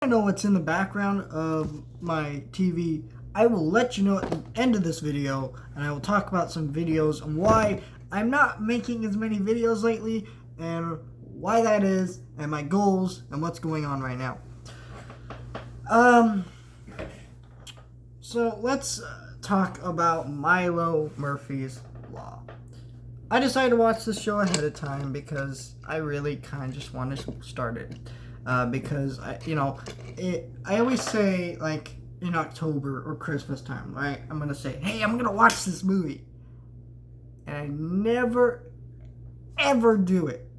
I know what's in the background of my TV. I will let you know at the end of this video, and I will talk about some videos and why I'm not making as many videos lately, and why that is, and my goals, and what's going on right now. So let's talk about Milo Murphy's Law. I decided to watch this show ahead of time because I really kind of just wanted to start it. Because I always say, like, in October or Christmas time, right? I'm gonna say, hey, I'm gonna watch this movie, and I never ever do it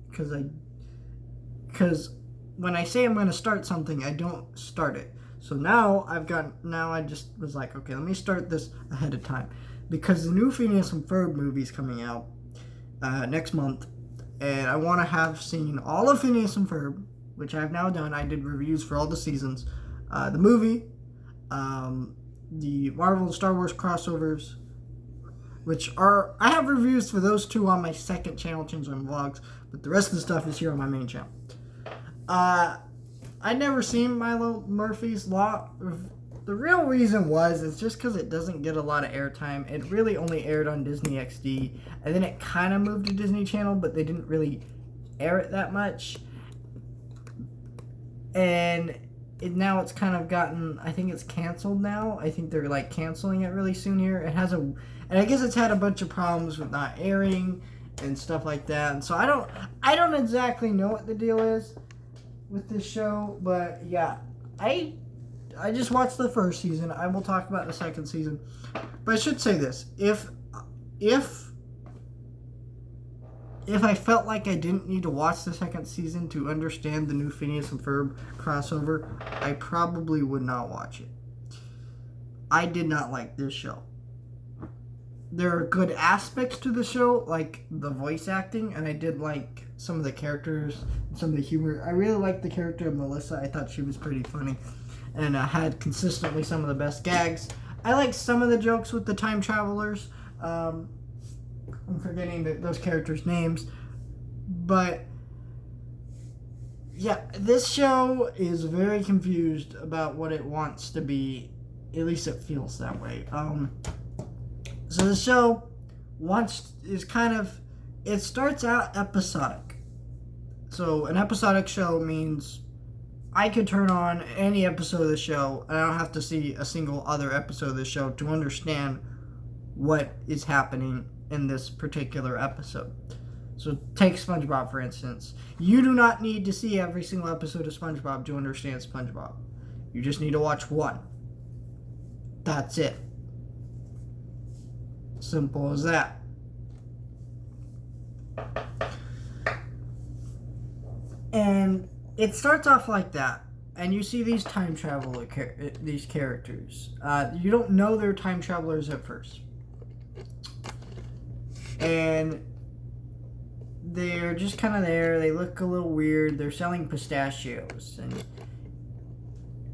because when I say I'm gonna start something, I don't start it. So now I just was like, okay, let me start this ahead of time because the new Phineas and Ferb movie is coming out next month, and I want to have seen all of Phineas and Ferb, which I've now done. I did reviews for all the seasons, the movie, the Marvel and Star Wars crossovers, I have reviews for those two on my second channel, Change on Vlogs, but the rest of the stuff is here on my main channel. I'd never seen Milo Murphy's Law. The real reason it's just because it doesn't get a lot of airtime. It really only aired on Disney XD, and then it kind of moved to Disney Channel, but they didn't really air it that much. And now it's kind of gotten, I think it's canceled now. I think they're like canceling it really soon here. And I guess it's had a bunch of problems with not airing and stuff like that. And so I don't exactly know what the deal is with this show, but yeah, I just watched the first season. I will talk about the second season. But I should say this. If I felt like I didn't need to watch the second season to understand the new Phineas and Ferb crossover, I probably would not watch it. I did not like this show. There are good aspects to the show, like the voice acting, and I did like some of the characters, some of the humor. I really liked the character of Melissa. I thought she was pretty funny, and had consistently some of the best gags. I liked some of the jokes with the time travelers. I'm forgetting those characters' names, but yeah, this show is very confused about what it wants to be. At least it feels that way. So the show it starts out episodic. So an episodic show means I could turn on any episode of the show, and I don't have to see a single other episode of the show to understand what is happening in this particular episode. So take SpongeBob, for instance. You do not need to see every single episode of SpongeBob to understand SpongeBob. You just need to watch one. That's it. Simple as that. And it starts off like that. And you see these time traveler these characters. You don't know they're time travelers at first. And they're just kind of there. They look a little weird. They're selling pistachios.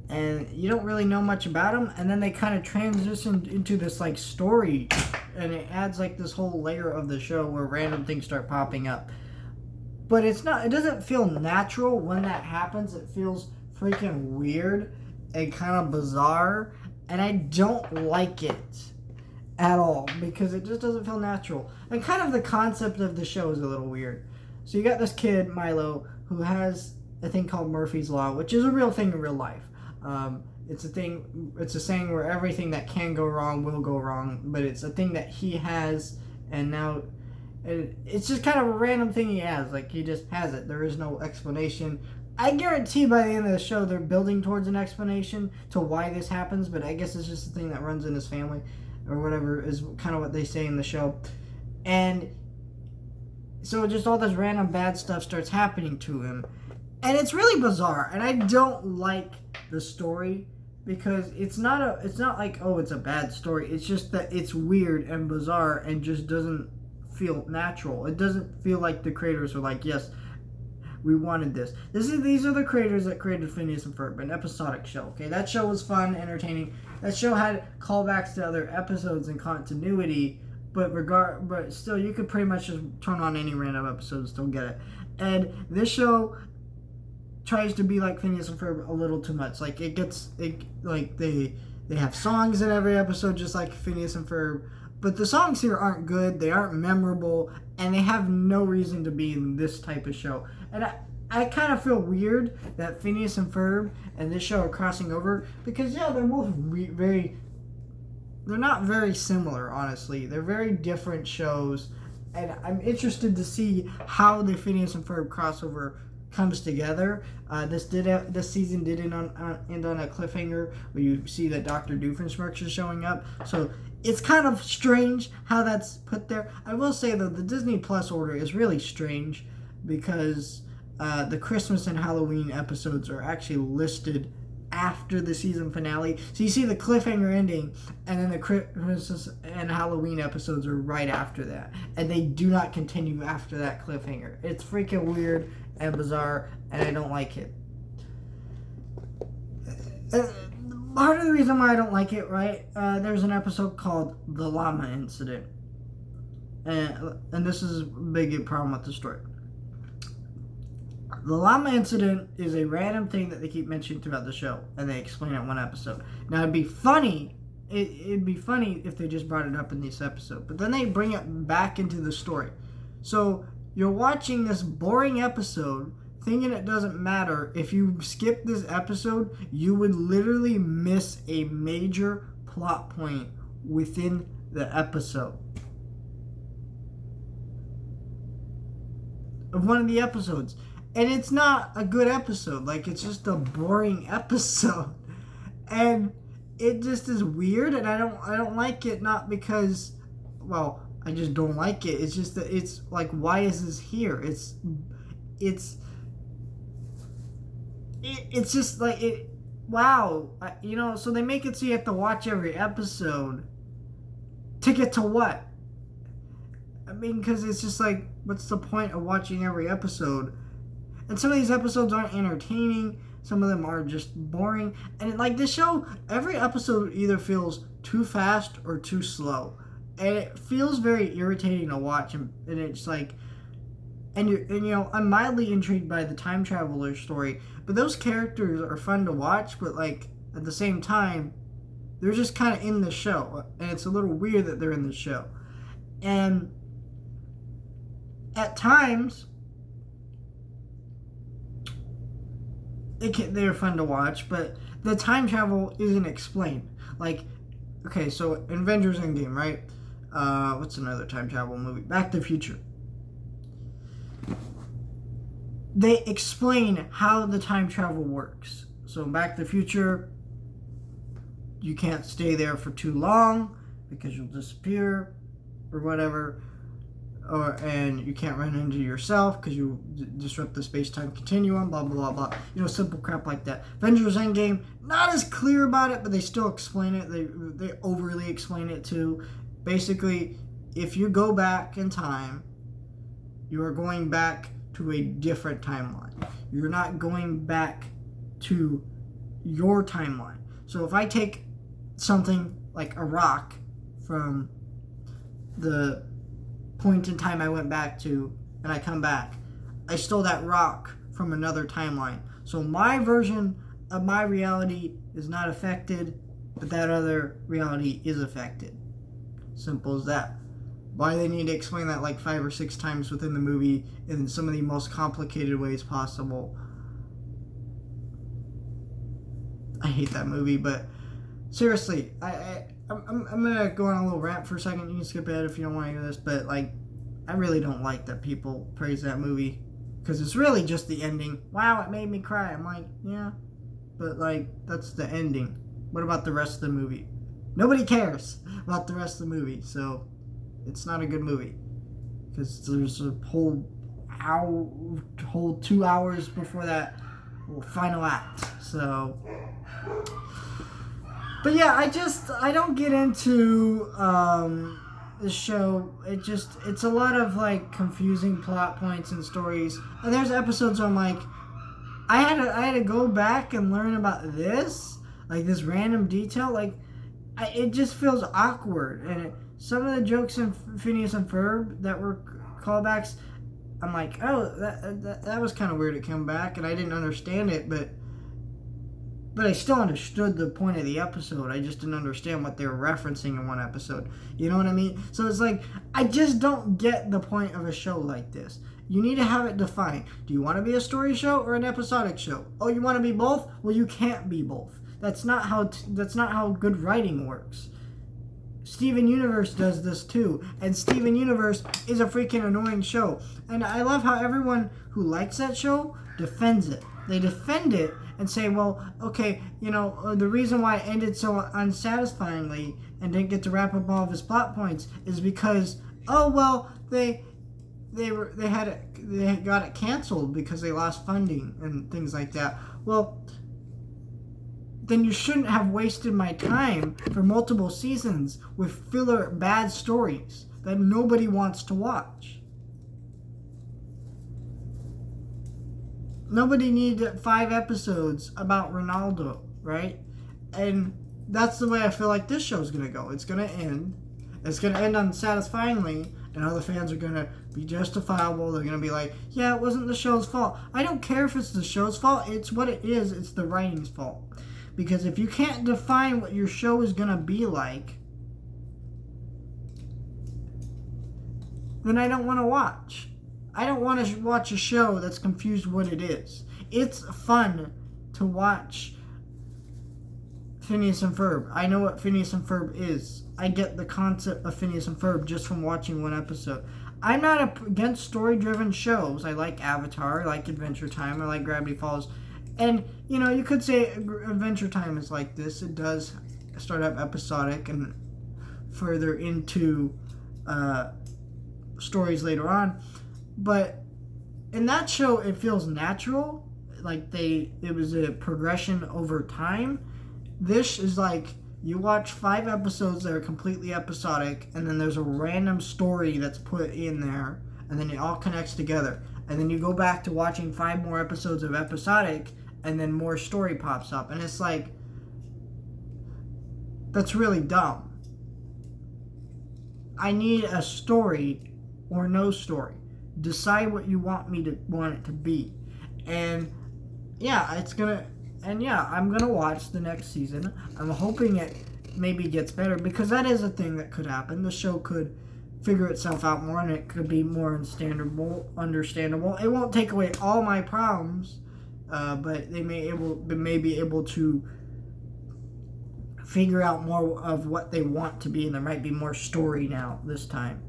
And you don't really know much about them. And then they kind of transition into this, like, story. And it adds, like, this whole layer of the show where random things start popping up. But it doesn't feel natural when that happens. It feels freaking weird and kind of bizarre. And I don't like it at all, because it just doesn't feel natural. And kind of the concept of the show is a little weird. So you got this kid, Milo, who has a thing called Murphy's Law, which is a real thing in real life. It's a saying where everything that can go wrong will go wrong, but it's a thing that he has, and now it's just kind of a random thing he has. Like, he just has it. There is no explanation. I guarantee by the end of the show they're building towards an explanation to why this happens, but I guess it's just a thing that runs in his family, or whatever is kind of what they say in the show. And so just all this random bad stuff starts happening to him. And it's really bizarre. And I don't like the story because it's not like, oh, it's a bad story. It's just that it's weird and bizarre and just doesn't feel natural. It doesn't feel like the creators are like, yes, we wanted this. These are the creators that created Phineas and Ferb, an episodic show. Okay, that show was fun, entertaining. That show had callbacks to other episodes and continuity, but still, you could pretty much just turn on any random episode and still get it. And this show tries to be like Phineas and Ferb a little too much. Like they have songs in every episode, just like Phineas and Ferb. But the songs here aren't good. They aren't memorable, and they have no reason to be in this type of show. And I kind of feel weird that Phineas and Ferb and this show are crossing over because they're both they're not very similar, honestly. They're very different shows, and I'm interested to see how the Phineas and Ferb crossover comes together. This season did end on a cliffhanger where you see that Dr. Doofenshmirtz is showing up. So it's kind of strange how that's put there. I will say though, the Disney Plus order is really strange because the Christmas and Halloween episodes are actually listed after the season finale. So you see the cliffhanger ending, and then the Christmas and Halloween episodes are right after that. And they do not continue after that cliffhanger. It's freaking weird and bizarre, and I don't like it. Part of the reason why I don't like it, right? There's an episode called The Llama Incident. And this is a big problem with the story. The llama incident is a random thing that they keep mentioning throughout the show, and they explain it in one episode. Now, it'd be funny if they just brought it up in this episode, but then they bring it back into the story. So you're watching this boring episode, thinking it doesn't matter. If you skip this episode, you would literally miss a major plot point within the episode. Of one of the episodes. And it's not a good episode. Like, it's just a boring episode. And it just is weird, and I don't like it, not because, well, I just don't like it. It's just that it's like, why is this here? It's just like, wow. So they make it so you have to watch every episode to get to what? I mean, because it's just like, what's the point of watching every episode? And some of these episodes aren't entertaining. Some of them are just boring. And like this show, every episode either feels too fast or too slow. And it feels very irritating to watch. And it's like, I'm mildly intrigued by the time traveler story. But those characters are fun to watch. But like, at the same time, they're just kind of in the show. And it's a little weird that they're in the show. And at times, they're fun to watch, but the time travel isn't explained. Like, okay, so Avengers Endgame, right? What's another time travel movie? Back to the Future. They explain how the time travel works. So Back to the Future, you can't stay there for too long because you'll disappear or whatever. And you can't run into yourself because you disrupt the space-time continuum, blah, blah, blah, blah. Simple crap like that. Avengers Endgame, not as clear about it, but they still explain it. They overly explain it too. Basically, if you go back in time, you are going back to a different timeline. You're not going back to your timeline. So if I take something like a rock from the point in time I went back to, and I come back, I stole that rock from another timeline. So my version of my reality is not affected, but that other reality is affected. Simple as that. Why they need to explain that like 5 or 6 times within the movie in some of the most complicated ways possible. I hate that movie, but seriously, I'm gonna go on a little rant for a second. You can skip ahead if you don't want to hear this, but like, I really don't like that people praise that movie because it's really just the ending. Wow, it made me cry. I'm like, yeah, but like, that's the ending. What about the rest of the movie? Nobody cares about the rest of the movie, so it's not a good movie because there's a whole 2 hours before that final act. So. But yeah, I don't get into the show. It's a lot of like confusing plot points and stories. And there's episodes where I'm like, I had to go back and learn about this, like this random detail. Like, it just feels awkward. And some of the jokes in Phineas and Ferb that were callbacks, I'm like, oh, that was kind of weird. It came back, and I didn't understand it, but I still understood the point of the episode. I just didn't understand what they were referencing in one episode. You know what I mean? So it's like, I just don't get the point of a show like this. You need to have it defined. Do you want to be a story show or an episodic show? Oh, you want to be both? Well, you can't be both. That's not how good writing works. Steven Universe does this too, and Steven Universe is a freaking annoying show. And I love how everyone who likes that show defends it. They defend it and say, well, okay, the reason why it ended so unsatisfyingly and didn't get to wrap up all of his plot points is because, oh well, they got it canceled because they lost funding and things like that. Well, then you shouldn't have wasted my time for multiple seasons with filler bad stories that nobody wants to watch. Nobody needed 5 episodes about Ronaldo, right? And that's the way I feel like this show's going to go. It's going to end. It's going to end unsatisfyingly, and other fans are going to be justifiable. They're going to be like, yeah, it wasn't the show's fault. I don't care if it's the show's fault. It's what it is. It's the writing's fault. Because if you can't define what your show is going to be like, then I don't want to watch. I don't want to watch a show that's confused what it is. It's fun to watch Phineas and Ferb. I know what Phineas and Ferb is. I get the concept of Phineas and Ferb just from watching one episode. I'm not against story-driven shows. I like Avatar, I like Adventure Time, I like Gravity Falls. And, you could say Adventure Time is like this. It does start up episodic and further into stories later on. But in that show, it feels natural. Like it was a progression over time. This is like, you watch 5 episodes that are completely episodic, and then there's a random story that's put in there, and then it all connects together. And then you go back to watching 5 more episodes of episodic, and then more story pops up. And it's like, that's really dumb. I need a story or no story. Decide what you want it to be. And yeah, I'm gonna watch the next season. I'm hoping it maybe gets better, because that is a thing that could happen. The show could figure itself out more, and it could be more understandable. It won't take away all my problems, but they may be able to figure out more of what they want to be, and there might be more story now this time,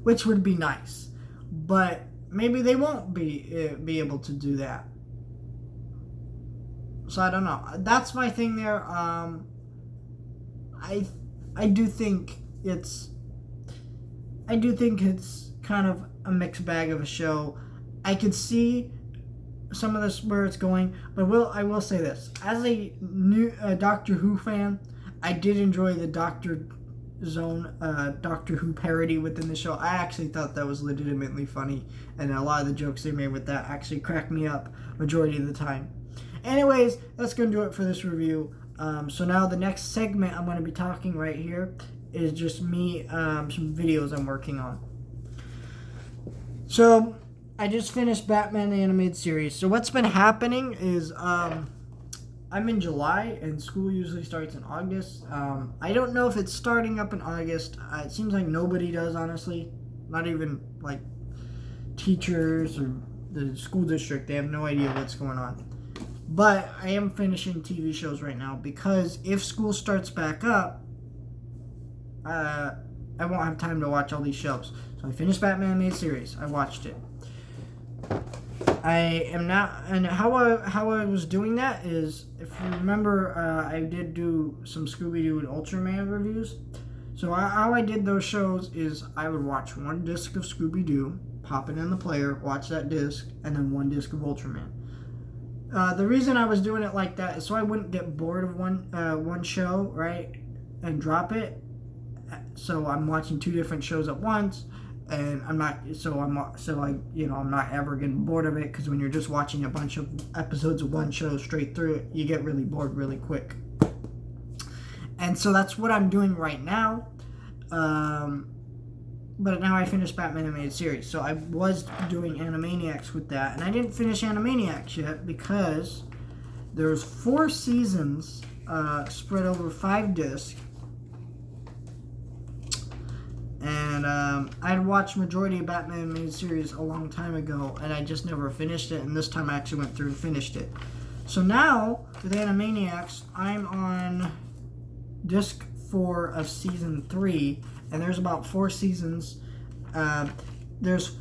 which would be nice. But maybe they won't be able to do that. So I don't know. That's my thing there. I do think it's kind of a mixed bag of a show. I could see some of this where it's going, but I will say this: as a new Doctor Who fan, I did enjoy the Doctor Who parody within the show. I actually thought that was legitimately funny, and a lot of the jokes they made with that actually cracked me up majority of the time. Anyways, that's going to do it for this review. So now the next segment I'm going to be talking right here is just me, some videos I'm working on. So I just finished Batman the Animated Series. So what's been happening is I'm in July, and school usually starts in August. I don't know if it's starting up in August. It seems like nobody does, honestly. Not even like teachers or the school district. They have no idea what's going on. But I am finishing TV shows right now, because if school starts back up, I won't have time to watch all these shows. So I finished Batman Animated Series. I watched it. I am now, and how I was doing that is, if you remember, I did do some Scooby-Doo and Ultraman reviews. So how I did those shows is I would watch one disc of Scooby-Doo, pop it in the player, watch that disc, and then one disc of Ultraman. The reason I was doing it like that is so I wouldn't get bored of one show, right, and drop it. So I'm watching 2 different shows at once, and I'm not ever getting bored of it, because when you're just watching a bunch of episodes of one show straight through it, you get really bored really quick. And so that's what I'm doing right now. but now I finished Batman Animated Series. So I was doing Animaniacs with that, and I didn't finish Animaniacs yet because there's 4 seasons spread over 5 discs. And I'd watched majority of Batman Animated Series a long time ago, and I just never finished it, and this time I actually went through and finished it. So now, with Animaniacs, I'm on disc 4 of season 3, and there's about 4 seasons. There's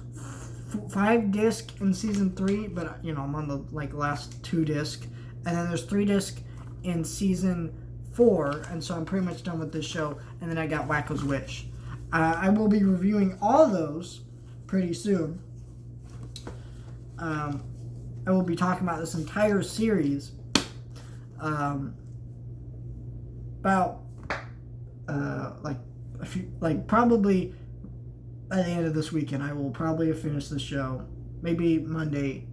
5 discs in season 3, but I'm on the last 2 discs, and then there's 3 discs in season 4, and so I'm pretty much done with this show. And then I got Wacko's Wish. I will be reviewing all those pretty soon. I will be talking about this entire series about probably by the end of this weekend. I will probably have finished the show. Maybe Monday,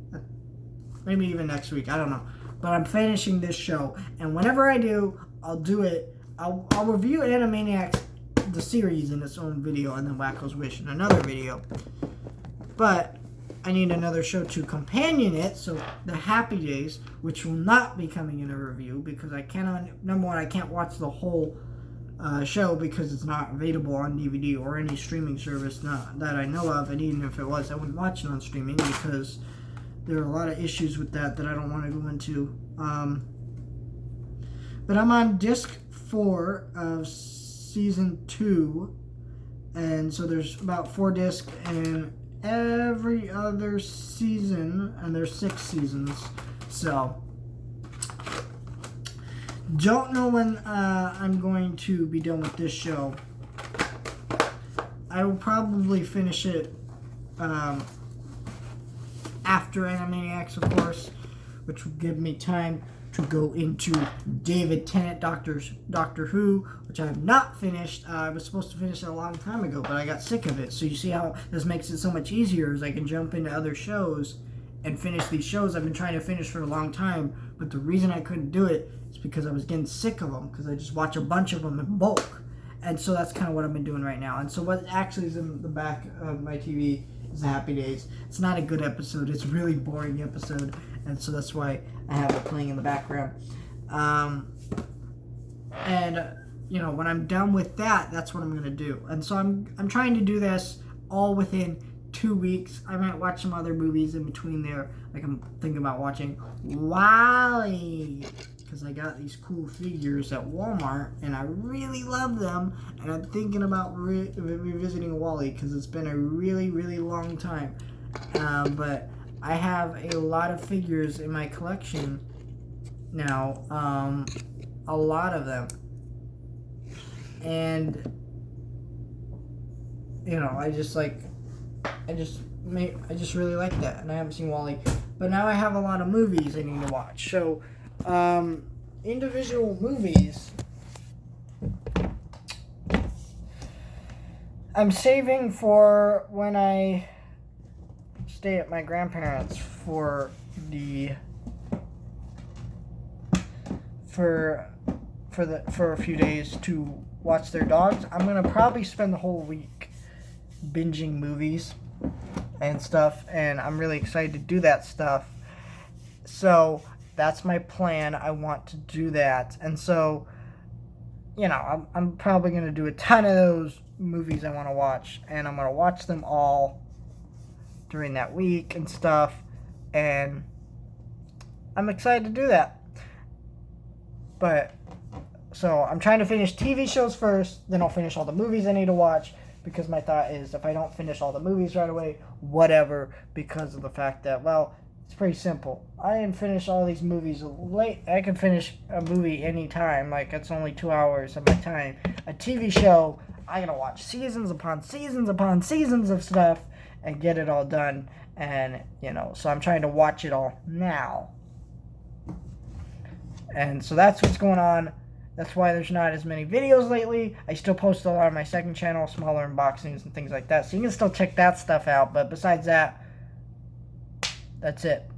maybe even next week. I don't know. But I'm finishing this show, and whenever I do, I'll do it. I'll review Animaniacs, the series, in its own video, and then Wacko's Wish in another video. But I need another show to companion it, so the Happy Days, which will not be coming in a review because I cannot. Number one, I can't watch the whole show because it's not available on DVD or any streaming service that I know of, and even if it was, I wouldn't watch it on streaming because there are a lot of issues with that I don't want to go into. But I'm on disc 4 of season 2, and so there's about 4 discs in every other season, and there's 6 seasons. So don't know when I'm going to be done with this show. I will probably finish it after Animaniacs, of course, which will give me time to go into David Tennant, Doctor Who, which I have not finished. I was supposed to finish it a long time ago, but I got sick of it. So you see how this makes it so much easier, is I can jump into other shows and finish these shows I've been trying to finish for a long time. But the reason I couldn't do it is because I was getting sick of them, because I just watch a bunch of them in bulk. And so that's kind of what I've been doing right now. And so what actually is in the back of my TV is the Happy Days. It's not a good episode. It's a really boring episode. And so that's why I have it playing in the background. When I'm done with that, that's what I'm going to do. And so I'm trying to do this all within 2 weeks. I might watch some other movies in between there. Like I'm thinking about watching WALL-E, because I got these cool figures at Walmart, and I really love them. And I'm thinking about revisiting WALL-E, because it's been a really, really long time. But I have a lot of figures in my collection now, a lot of them, and I just really like that, and I haven't seen WALL-E, but now I have a lot of movies I need to watch. So individual movies I'm saving for when I stay at my grandparents for a few days to watch their dogs. I'm gonna probably spend the whole week binging movies and stuff, and I'm really excited to do that stuff. So that's my plan. I want to do that, and so I'm probably gonna do a ton of those movies I want to watch, and I'm gonna watch them all during that week and stuff, and I'm excited to do that. But so I'm trying to finish TV shows first, then I'll finish all the movies I need to watch, because my thought is if I don't finish all the movies right away, whatever, because of the fact that, well, it's pretty simple. I didn't finish all these movies late. I can finish a movie anytime. Like, it's only 2 hours of my time. A TV show, I gotta watch seasons upon seasons upon seasons of stuff and get it all done. And, so I'm trying to watch it all now. And so that's what's going on. That's why there's not as many videos lately. I still post a lot on my second channel, smaller unboxings and things like that. So you can still check that stuff out. But besides that, that's it.